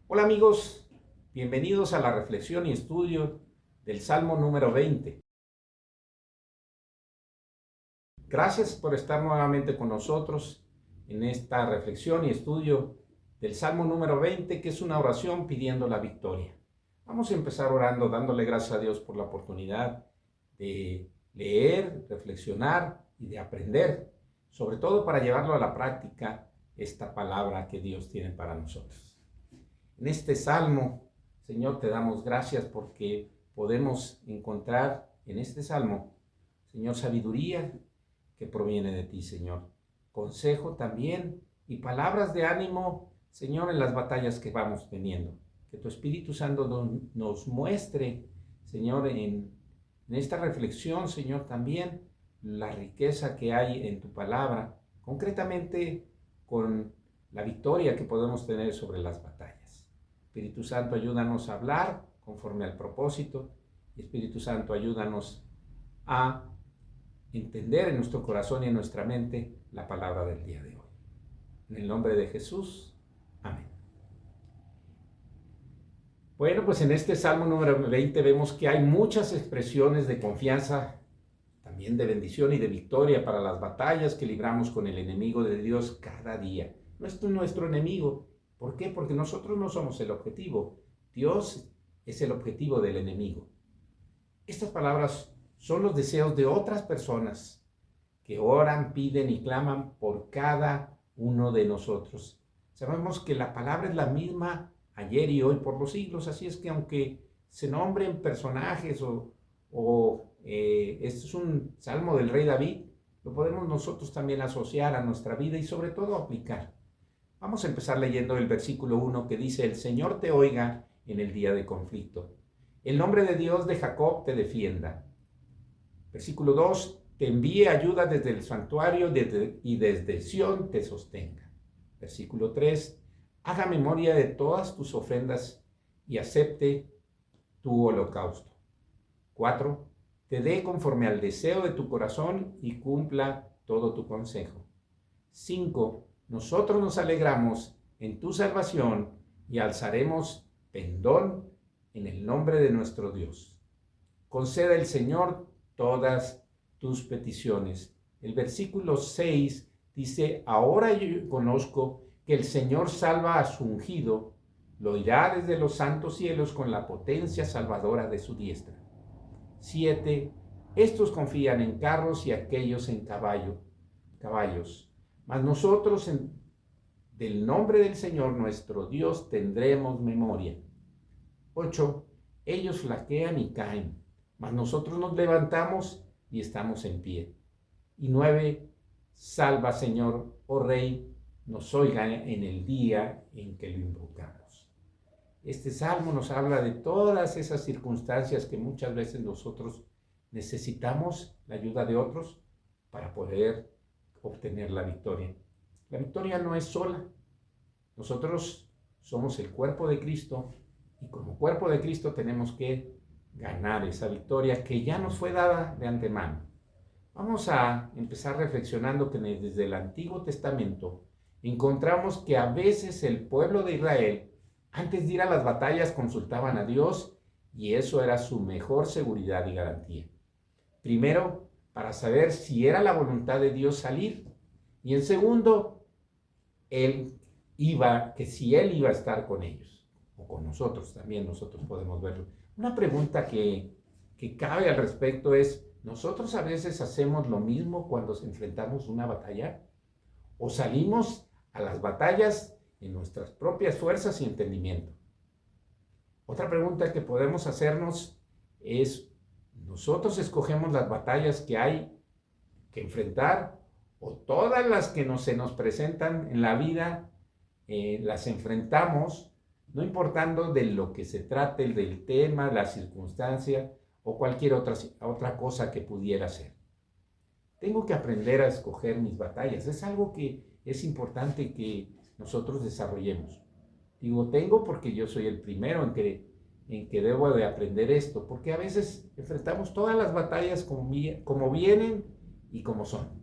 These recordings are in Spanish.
Hola amigos, bienvenidos a la reflexión y estudio del Salmo número 20. Gracias por estar nuevamente con nosotros en esta reflexión y estudio del Salmo número 20, que es una oración pidiendo la victoria. Vamos a empezar orando, dándole gracias a Dios por la oportunidad de leer, reflexionar y de aprender, sobre todo para llevarlo a la práctica, esta palabra que Dios tiene para nosotros. En este salmo, Señor, te damos gracias porque podemos encontrar en este salmo, Señor, sabiduría que proviene de ti, Señor. Consejo también y palabras de ánimo, Señor, en las batallas que vamos teniendo. Que tu Espíritu Santo nos muestre, Señor, en esta reflexión, Señor, también la riqueza que hay en tu palabra, concretamente con la victoria que podemos tener sobre las batallas. Espíritu Santo, ayúdanos a hablar conforme al propósito. Y Espíritu Santo, ayúdanos a entender en nuestro corazón y en nuestra mente la palabra del día de hoy. En el nombre de Jesús. Amén. Bueno, pues en este Salmo número 20 vemos que hay muchas expresiones de confianza, también de bendición y de victoria para las batallas que libramos con el enemigo de Dios cada día. No es nuestro enemigo. ¿Por qué? Porque nosotros no somos el objetivo. Dios es el objetivo del enemigo. Estas palabras son los deseos de otras personas que oran, piden y claman por cada uno de nosotros. Sabemos que la palabra es la misma ayer y hoy por los siglos, así es que aunque se nombren personajes este es un salmo del rey David, lo podemos nosotros también asociar a nuestra vida y sobre todo aplicar. Vamos a empezar leyendo el versículo 1 que dice: el Señor te oiga en el día de conflicto. El nombre de Dios de Jacob te defienda. Versículo 2, te envíe ayuda desde el santuario y desde Sión te sostenga. Versículo 3, haga memoria de todas tus ofrendas y acepte tu holocausto. 4, te dé conforme al deseo de tu corazón y cumpla todo tu consejo. 5, nosotros nos alegramos en tu salvación y alzaremos pendón en el nombre de nuestro Dios. Conceda el Señor todas tus peticiones. El versículo 6 dice: ahora yo conozco que el Señor salva a su ungido, lo irá desde los santos cielos con la potencia salvadora de su diestra. 7, estos confían en carros y aquellos en caballos. Mas nosotros del nombre del Señor nuestro Dios tendremos memoria. 8, ellos flaquean y caen, mas nosotros nos levantamos y estamos en pie. Y 9, salva Señor, oh Rey, nos oiga en el día en que lo invocamos. Este salmo nos habla de todas esas circunstancias que muchas veces nosotros necesitamos la ayuda de otros para poder obtener la victoria. La victoria no es sola. Nosotros somos el cuerpo de Cristo y como cuerpo de Cristo tenemos que ganar esa victoria que ya nos fue dada de antemano. Vamos a empezar reflexionando que desde el Antiguo Testamento encontramos que a veces el pueblo de Israel, antes de ir a las batallas, consultaban a Dios y eso era su mejor seguridad y garantía. Primero, para saber si era la voluntad de Dios salir. Y en segundo, si Él iba a estar con ellos, o con nosotros también, nosotros podemos verlo. Una pregunta que cabe al respecto es: ¿nosotros a veces hacemos lo mismo cuando enfrentamos una batalla? ¿O salimos a las batallas en nuestras propias fuerzas y entendimiento? Otra pregunta que podemos hacernos es: ¿nosotros escogemos las batallas que hay que enfrentar o todas las que se nos presentan en la vida las enfrentamos, no importando de lo que se trate, del tema, la circunstancia o cualquier otra cosa que pudiera ser? Tengo que aprender a escoger mis batallas. Es algo que es importante que nosotros desarrollemos. Digo tengo porque yo soy el primero en que debo de aprender esto, porque a veces enfrentamos todas las batallas como vienen y como son.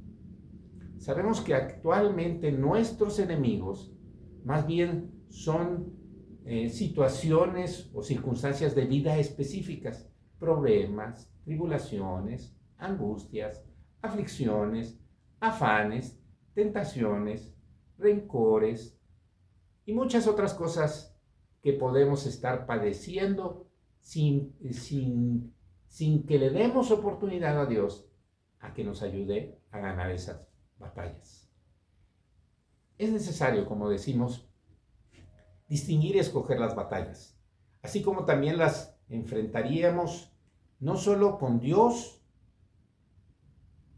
Sabemos que actualmente nuestros enemigos más bien son situaciones o circunstancias de vida específicas, problemas, tribulaciones, angustias, aflicciones, afanes, tentaciones, rencores y muchas otras cosas que podemos estar padeciendo sin que le demos oportunidad a Dios a que nos ayude a ganar esas batallas. Es necesario, como decimos, distinguir y escoger las batallas, así como también las enfrentaríamos no solo con Dios,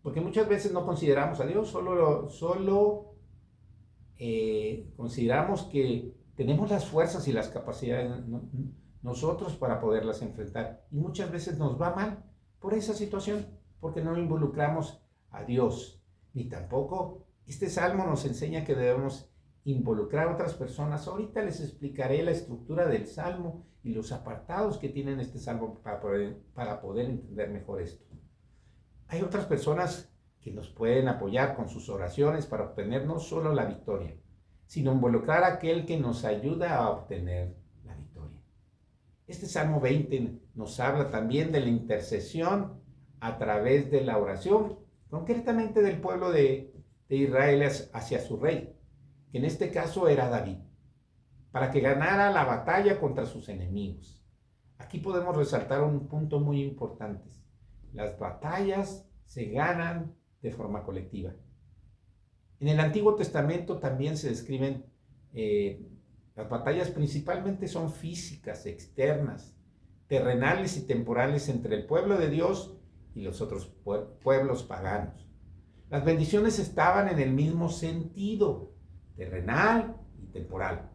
porque muchas veces no consideramos a Dios, solo consideramos que tenemos las fuerzas y las capacidades nosotros para poderlas enfrentar, y muchas veces nos va mal por esa situación, porque no involucramos a Dios, ni tampoco este salmo nos enseña que debemos involucrar a otras personas. Ahorita les explicaré la estructura del salmo y los apartados que tienen este salmo para poder entender mejor esto. Hay otras personas que nos pueden apoyar con sus oraciones para obtener no solo la victoria, sino involucrar a aquel que nos ayuda a obtener la victoria. Este Salmo 20 nos habla también de la intercesión a través de la oración, concretamente del pueblo de Israel hacia su rey, que en este caso era David, para que ganara la batalla contra sus enemigos. Aquí podemos resaltar un punto muy importante. Las batallas se ganan de forma colectiva. En el Antiguo Testamento también se describen las batallas, principalmente son físicas, externas, terrenales y temporales entre el pueblo de Dios y los otros pueblos paganos. Las bendiciones estaban en el mismo sentido, terrenal y temporal,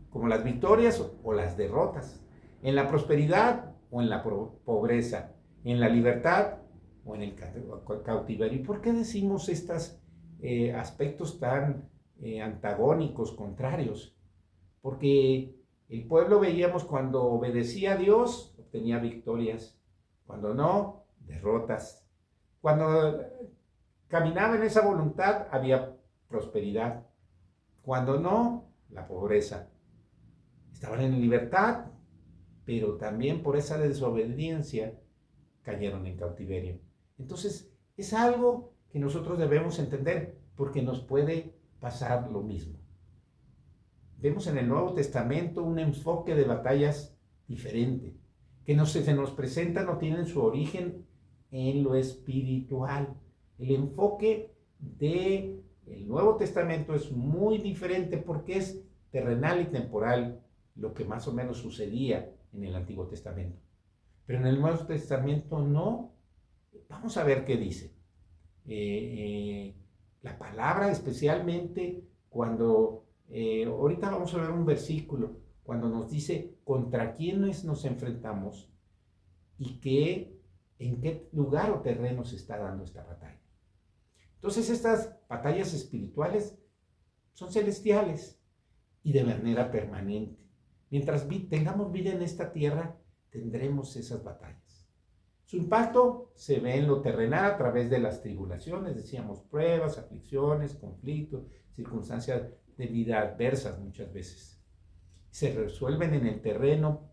como las victorias o las derrotas, en la prosperidad o en la pobreza, en la libertad o en el cautiverio. ¿Y por qué decimos estos aspectos tan antagónicos, contrarios? Porque el pueblo, veíamos, cuando obedecía a Dios, obtenía victorias, cuando no, derrotas. Cuando caminaba en esa voluntad, había prosperidad, cuando no, la pobreza. Estaban en libertad, pero también por esa desobediencia cayeron en cautiverio. Entonces, es algo que nosotros debemos entender, porque nos puede pasar lo mismo. Vemos en el Nuevo Testamento un enfoque de batallas diferente, que se nos presentan o tienen su origen en lo espiritual. El enfoque del Nuevo Testamento es muy diferente porque es terrenal y temporal, lo que más o menos sucedía en el Antiguo Testamento. Pero en el Nuevo Testamento no. Vamos a ver qué dice. La palabra, especialmente cuando, ahorita vamos a ver un versículo, cuando nos dice contra quiénes nos enfrentamos y en qué lugar o terreno se está dando esta batalla. Entonces, estas batallas espirituales son celestiales y de manera permanente. Mientras tengamos vida en esta tierra, tendremos esas batallas. Su impacto se ve en lo terrenal a través de las tribulaciones, decíamos, pruebas, aflicciones, conflictos, circunstancias de vida adversas muchas veces. Se resuelven en el terreno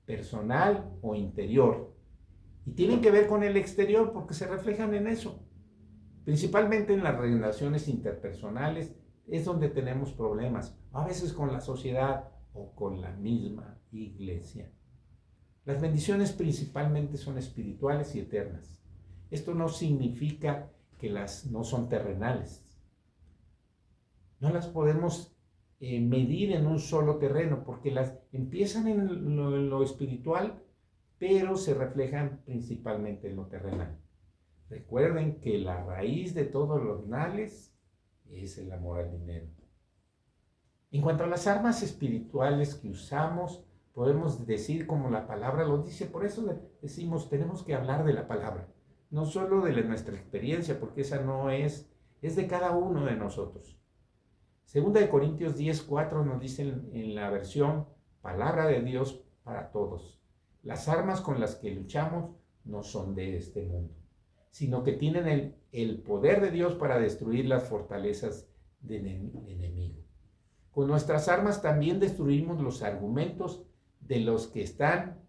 personal o interior y tienen que ver con el exterior porque se reflejan en eso. Principalmente en las relaciones interpersonales es donde tenemos problemas, a veces con la sociedad o con la misma iglesia. Las bendiciones principalmente son espirituales y eternas. Esto no significa que las no son terrenales. No las podemos medir en un solo terreno porque las empiezan en lo espiritual, pero se reflejan principalmente en lo terrenal. Recuerden que la raíz de todos los males es el amor al dinero. En cuanto a las armas espirituales que usamos, podemos decir como la palabra lo dice, por eso decimos, tenemos que hablar de la palabra, no solo de nuestra experiencia, porque esa no es de cada uno de nosotros. Segunda de Corintios 10:4 nos dice en la versión Palabra de Dios para todos: las armas con las que luchamos no son de este mundo, sino que tienen el poder de Dios para destruir las fortalezas del enemigo. Con nuestras armas también destruimos los argumentos de los que están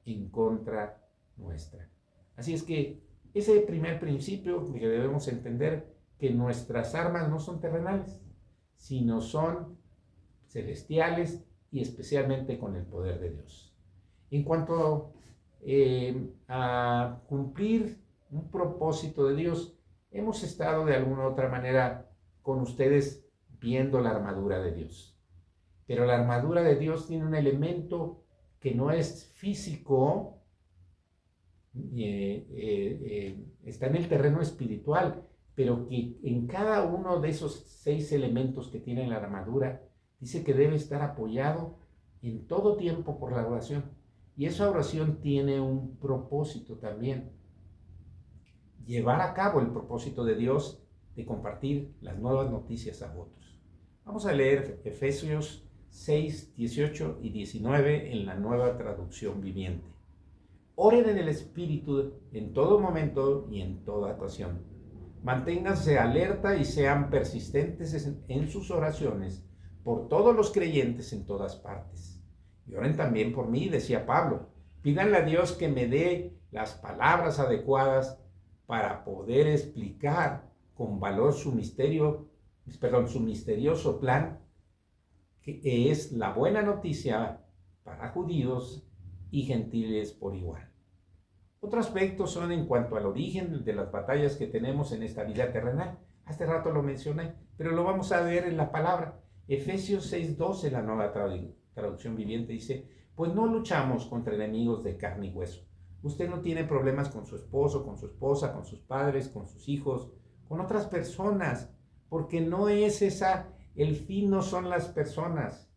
en contra nuestra. Así es que ese primer principio que debemos entender, que nuestras armas no son terrenales, sino son celestiales y especialmente con el poder de Dios. En cuanto a cumplir un propósito de Dios, hemos estado de alguna u otra manera con ustedes viendo la armadura de Dios. Pero la armadura de Dios tiene un elemento que no es físico, está en el terreno espiritual, pero que en cada uno de esos 6 elementos que tiene la armadura, dice que debe estar apoyado en todo tiempo por la oración. Y esa oración tiene un propósito también: llevar a cabo el propósito de Dios de compartir las nuevas noticias a otros. Vamos a leer Efesios 6, 18 y 19 en la Nueva Traducción Viviente. Oren en el Espíritu en todo momento y en toda ocasión. Manténganse alerta y sean persistentes en sus oraciones por todos los creyentes en todas partes. Y oren también por mí, decía Pablo. Pídanle a Dios que me dé las palabras adecuadas para poder explicar con valor su misterioso plan, que es la buena noticia para judíos y gentiles por igual. Otro aspecto son en cuanto al origen de las batallas que tenemos en esta vida terrenal. Hace rato lo mencioné, pero lo vamos a ver en la palabra. Efesios 6:12, la Nueva Traducción Viviente, dice: pues no luchamos contra enemigos de carne y hueso. Usted no tiene problemas con su esposo, con su esposa, con sus padres, con sus hijos, con otras personas, porque no es esa, el fin no son las personas.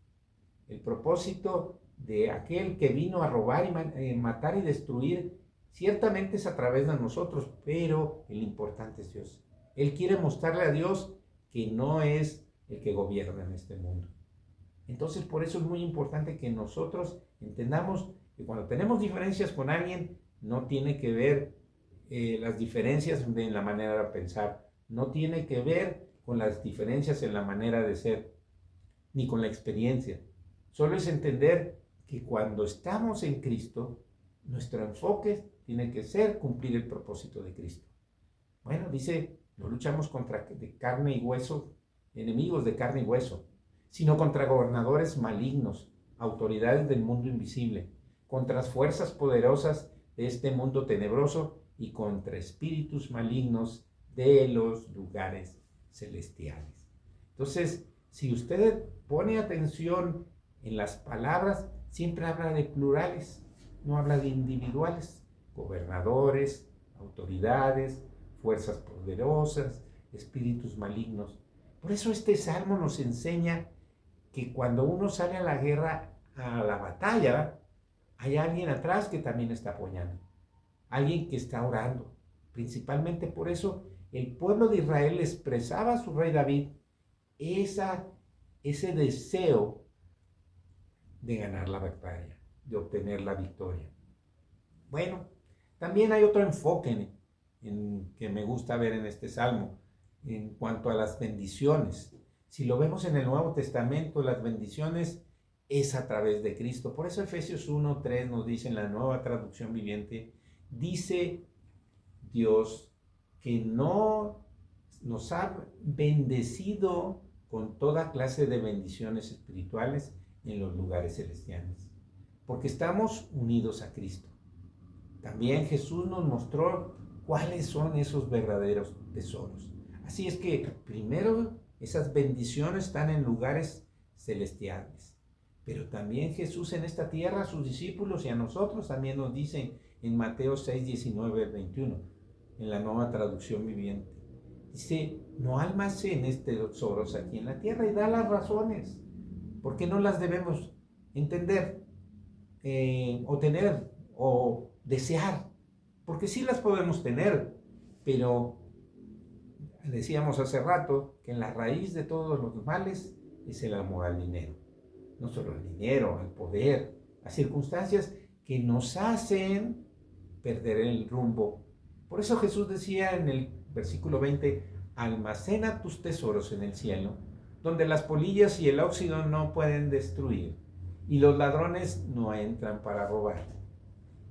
El propósito de aquel que vino a robar y matar y destruir, ciertamente es a través de nosotros, pero el importante es Dios. Él quiere mostrarle a Dios que no es el que gobierna en este mundo. Entonces, por eso es muy importante que nosotros entendamos que cuando tenemos diferencias con alguien, no tiene que ver las diferencias en la manera de pensar, no tiene que ver con las diferencias en la manera de ser, ni con la experiencia. Solo es entender que cuando estamos en Cristo, nuestro enfoque tiene que ser cumplir el propósito de Cristo. Bueno, dice, no luchamos contra de carne y hueso, enemigos de carne y hueso, sino contra gobernadores malignos, autoridades del mundo invisible, contra las fuerzas poderosas de este mundo tenebroso y contra espíritus malignos de los lugares celestiales. Entonces, si usted pone atención en las palabras, siempre habla de plurales, no habla de individuales, gobernadores, autoridades, fuerzas poderosas, espíritus malignos. Por eso este salmo nos enseña que cuando uno sale a la guerra, a la batalla, hay alguien atrás que también está apoyando, alguien que está orando. Principalmente por eso el pueblo de Israel expresaba a su rey David ese deseo de ganar la batalla, de obtener la victoria. Bueno, también hay otro enfoque que me gusta ver en este salmo, en cuanto a las bendiciones. Si lo vemos en el Nuevo Testamento, las bendiciones es a través de Cristo. Por eso Efesios 1:3 nos dice en la Nueva Traducción Viviente, dice Dios que no nos ha bendecido con toda clase de bendiciones espirituales en los lugares celestiales, porque estamos unidos a Cristo. También Jesús nos mostró cuáles son esos verdaderos tesoros. Así es que primero esas bendiciones están en lugares celestiales, pero también Jesús en esta tierra, a sus discípulos y a nosotros también nos dice en Mateo 6:19-21, en la Nueva Traducción Viviente. Dice, no almacenes tesoros aquí en la tierra, y da las razones. ¿Por qué no las debemos entender, o tener, o desear? Porque sí las podemos tener, pero decíamos hace rato que en la raíz de todos los males es el amor al dinero. No solo al dinero, al poder, a circunstancias que nos hacen perder el rumbo. Por eso Jesús decía en el versículo 20, almacena tus tesoros en el cielo, donde las polillas y el óxido no pueden destruir y los ladrones no entran para robar.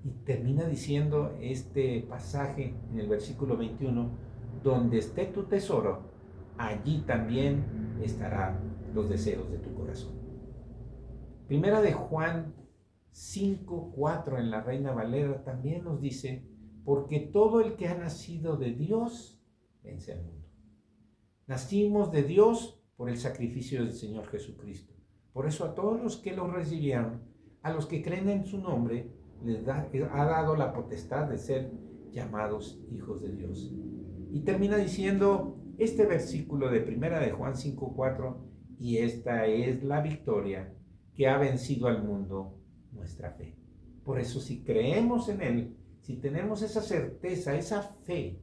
Y termina diciendo este pasaje en el versículo 21, donde esté tu tesoro, allí también estarán los deseos de tu corazón. Primera de Juan 5:4 en la Reina Valera también nos dice, porque todo el que ha nacido de Dios vence al mundo. Nacimos de Dios por el sacrificio del Señor Jesucristo. Por eso a todos los que lo recibieron, a los que creen en su nombre, ha dado la potestad de ser llamados hijos de Dios. Y termina diciendo este versículo de Primera de Juan 5:4, y esta es la victoria que ha vencido al mundo, nuestra fe. Por eso si creemos en Él, si tenemos esa certeza, esa fe,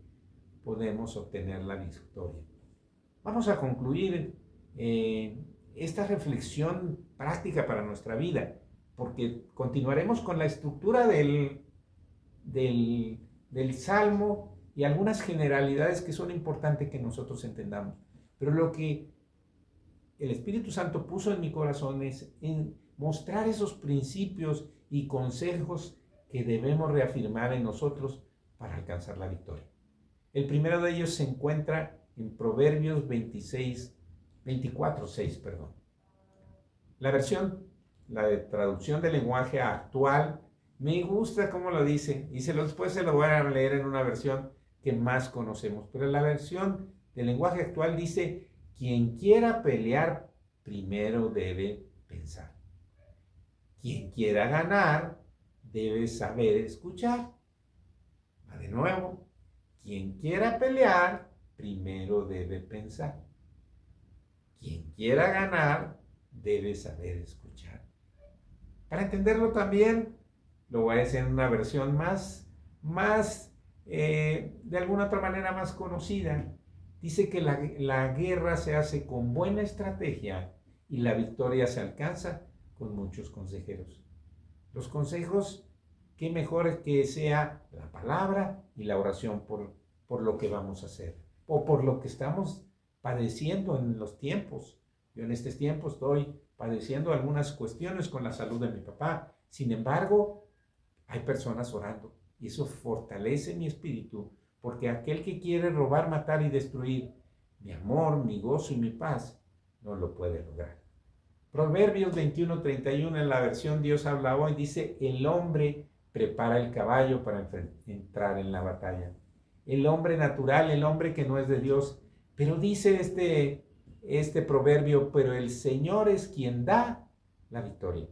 podemos obtener la victoria. Vamos a concluir esta reflexión práctica para nuestra vida, porque continuaremos con la estructura del Salmo y algunas generalidades que son importantes que nosotros entendamos. Pero lo que el Espíritu Santo puso en mi corazón es en mostrar esos principios y consejos que debemos reafirmar en nosotros para alcanzar la victoria. El primero de ellos se encuentra en Proverbios 24:6. La de traducción del lenguaje actual, me gusta cómo lo dice, y después se lo voy a leer en una versión que más conocemos, pero la versión del lenguaje actual dice, quien quiera pelear, primero debe pensar. Quien quiera ganar, debe saber escuchar. Va de nuevo, quien quiera pelear, primero debe pensar. Quien quiera ganar, debe saber escuchar. Para entenderlo también, lo voy a decir en una versión de alguna otra manera más conocida. Dice que la guerra se hace con buena estrategia y la victoria se alcanza con muchos consejeros. Los consejos, qué mejor que sea la palabra y la oración por lo que vamos a hacer o por lo que estamos padeciendo en los tiempos. Yo en este tiempo estoy padeciendo algunas cuestiones con la salud de mi papá. Sin embargo, hay personas orando y eso fortalece mi espíritu, porque aquel que quiere robar, matar y destruir mi amor, mi gozo y mi paz, no lo puede lograr. Proverbios 21:31 en la versión Dios habla hoy dice, el hombre prepara el caballo para entrar en la batalla. El hombre natural, el hombre que no es de Dios. Pero dice este proverbio, pero el Señor es quien da la victoria.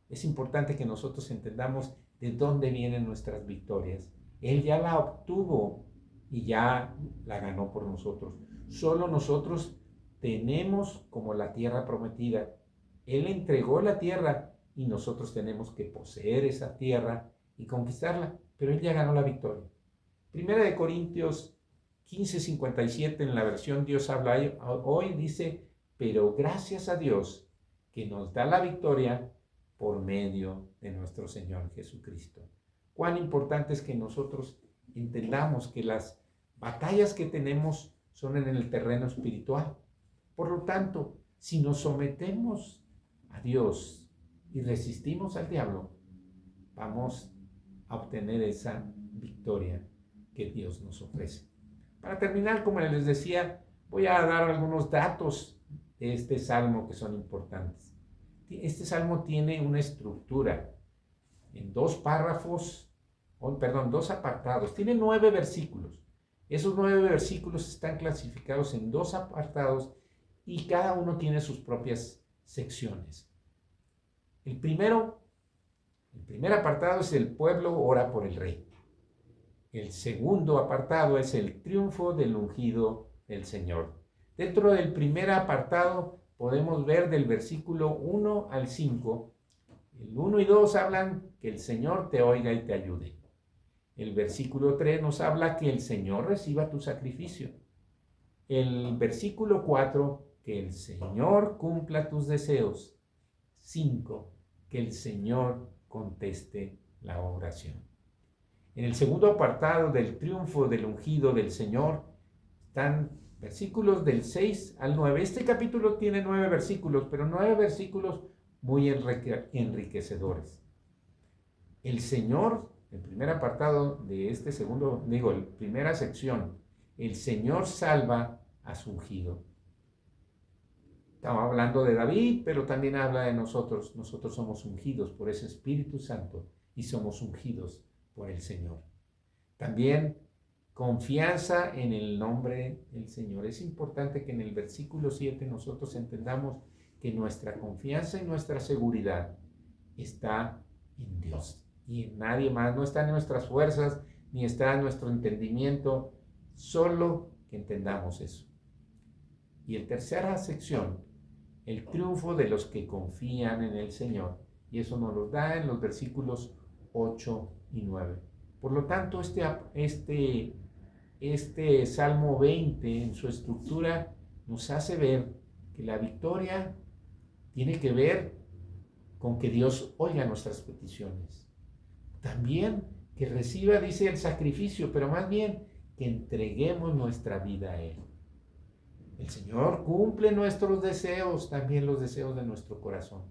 Es importante que nosotros entendamos de dónde vienen nuestras victorias. Él ya la obtuvo y ya la ganó por nosotros. Solo nosotros tenemos como la tierra prometida. Él entregó la tierra y nosotros tenemos que poseer esa tierra y conquistarla, pero Él ya ganó la victoria. Primera de Corintios 15:57 en la versión Dios habla hoy dice, pero gracias a Dios que nos da la victoria por medio de nuestro Señor Jesucristo. Cuán importante es que nosotros entendamos que las batallas que tenemos son en el terreno espiritual. Por lo tanto, si nos sometemos a Dios y resistimos al diablo, vamos a obtener esa victoria que Dios nos ofrece. Para terminar, como les decía, voy a dar algunos datos de este salmo que son importantes. Este salmo tiene una estructura en dos apartados. Tiene 9 versículos. Esos 9 versículos están clasificados en 2 apartados y cada uno tiene sus propias secciones. El primer apartado es el pueblo ora por el rey. El segundo apartado es el triunfo del ungido del Señor. Dentro del primer apartado podemos ver del versículo 1 al 5. El 1 y 2 hablan que el Señor te oiga y te ayude. El versículo 3 nos habla que el Señor reciba tu sacrificio. El versículo 4, que el Señor cumpla tus deseos. 5, que el Señor conteste la oración. En el segundo apartado del triunfo del ungido del Señor están versículos del 6 al 9. Este capítulo tiene 9 versículos, pero 9 versículos muy enriquecedores. El Señor, el primer apartado de este primera sección, el Señor salva a su ungido. Estamos hablando de David, pero también habla de nosotros. Nosotros somos ungidos por ese Espíritu Santo y somos ungidos por el Señor. También confianza en el nombre del Señor. Es importante que en el versículo 7 nosotros entendamos que nuestra confianza y nuestra seguridad está en Dios y en nadie más. No está en nuestras fuerzas ni está en nuestro entendimiento, solo que entendamos eso. Y en tercera sección, el triunfo de los que confían en el Señor. Y eso nos lo da en los versículos 8 y 9. Por lo tanto, este Salmo 20 en su estructura nos hace ver que la victoria tiene que ver con que Dios oiga nuestras peticiones. También que reciba, dice, el sacrificio, pero más bien que entreguemos nuestra vida a Él. El Señor cumple nuestros deseos, también los deseos de nuestro corazón.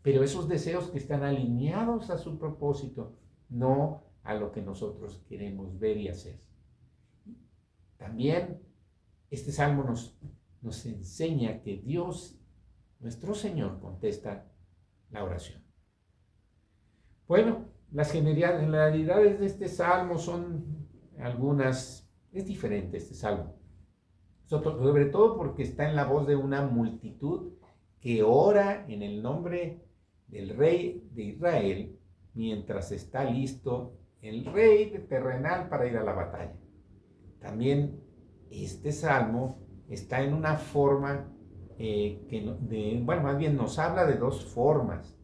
Pero esos deseos que están alineados a su propósito, no a lo que nosotros queremos ver y hacer. También este salmo nos enseña que Dios, nuestro Señor, contesta la oración. Bueno, las generalidades de este salmo son algunas. Es diferente este salmo. Sobre todo porque está en la voz de una multitud que ora en el nombre del rey de Israel mientras está listo el rey terrenal para ir a la batalla. También este salmo está en una forma más bien nos habla de dos formas.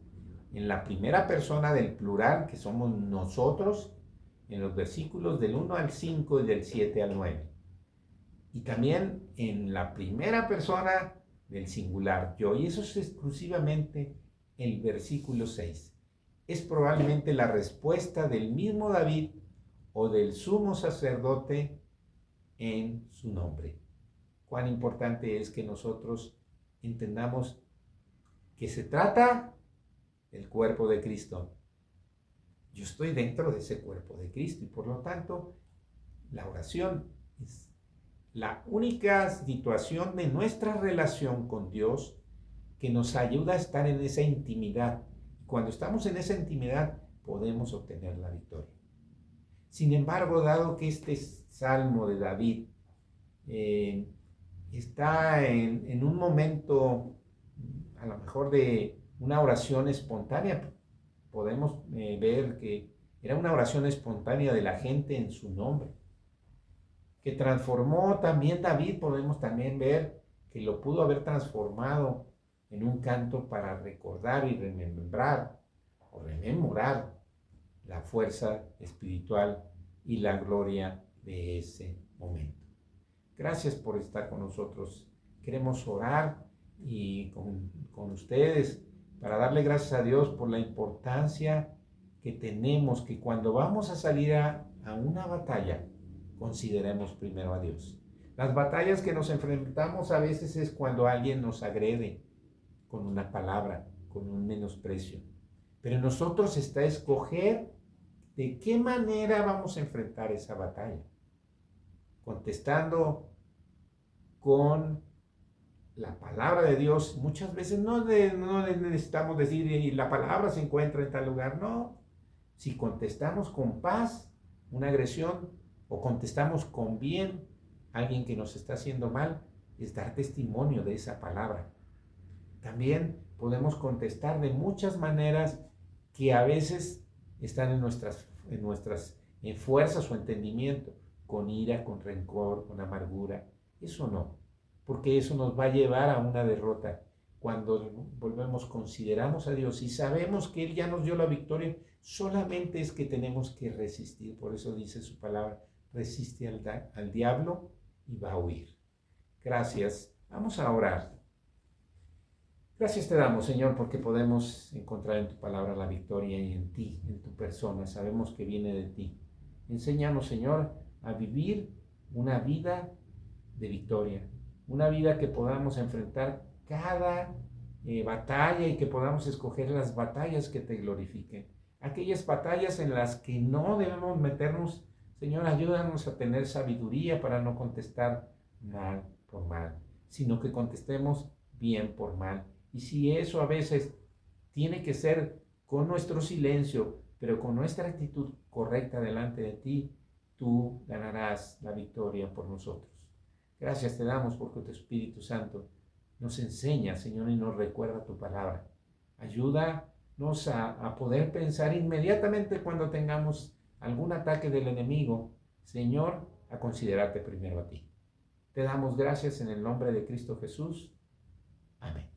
En la primera persona del plural, que somos nosotros, en los versículos del 1 al 5 y del 7 al 9. Y también en la primera persona del singular, yo. Y eso es exclusivamente el versículo 6. Es probablemente la respuesta del mismo David o del sumo sacerdote en su nombre. Cuán importante es que nosotros entendamos que se trata del cuerpo de Cristo. Yo estoy dentro de ese cuerpo de Cristo y por lo tanto la oración es la única situación de nuestra relación con Dios que nos ayuda a estar en esa intimidad. Cuando estamos en esa intimidad podemos obtener la victoria. Sin embargo, dado que este salmo de David está en un momento a lo mejor de una oración espontánea, podemos ver que era una oración espontánea de la gente en su nombre, que transformó también David. Podemos también ver que lo pudo haber transformado en un canto para recordar y rememorar la fuerza espiritual y la gloria de ese momento. Gracias por estar con nosotros. Queremos orar y con ustedes para darle gracias a Dios por la importancia que tenemos, que cuando vamos a salir a una batalla, consideremos primero a Dios. Las batallas que nos enfrentamos a veces es cuando alguien nos agrede con una palabra, con un menosprecio. Pero nosotros está escoger de qué manera vamos a enfrentar esa batalla. Contestando con la palabra de Dios. Muchas veces no necesitamos decir y la palabra se encuentra en tal lugar. No. Si contestamos con paz una agresión o contestamos con bien a alguien que nos está haciendo mal, es dar testimonio de esa palabra. También podemos contestar de muchas maneras que a veces están en nuestras fuerzas o entendimiento, con ira, con rencor, con amargura. Eso no, porque eso nos va a llevar a una derrota. Cuando consideramos a Dios y sabemos que Él ya nos dio la victoria, solamente es que tenemos que resistir. Por eso dice su palabra, resiste al diablo y va a huir. Gracias. Vamos a orar. Gracias te damos, Señor, porque podemos encontrar en tu palabra la victoria y en ti, en tu persona. Sabemos que viene de ti. Enséñanos, Señor, a vivir una vida de victoria, una vida que podamos enfrentar cada batalla y que podamos escoger las batallas que te glorifiquen. Aquellas batallas en las que no debemos meternos, Señor, ayúdanos a tener sabiduría para no contestar mal por mal, sino que contestemos bien por mal. Y si eso a veces tiene que ser con nuestro silencio, pero con nuestra actitud correcta delante de ti, tú ganarás la victoria por nosotros. Gracias te damos porque tu Espíritu Santo nos enseña, Señor, y nos recuerda tu palabra. Ayúdanos a poder pensar inmediatamente cuando tengamos algún ataque del enemigo, Señor, a considerarte primero a ti. Te damos gracias en el nombre de Cristo Jesús. Amén.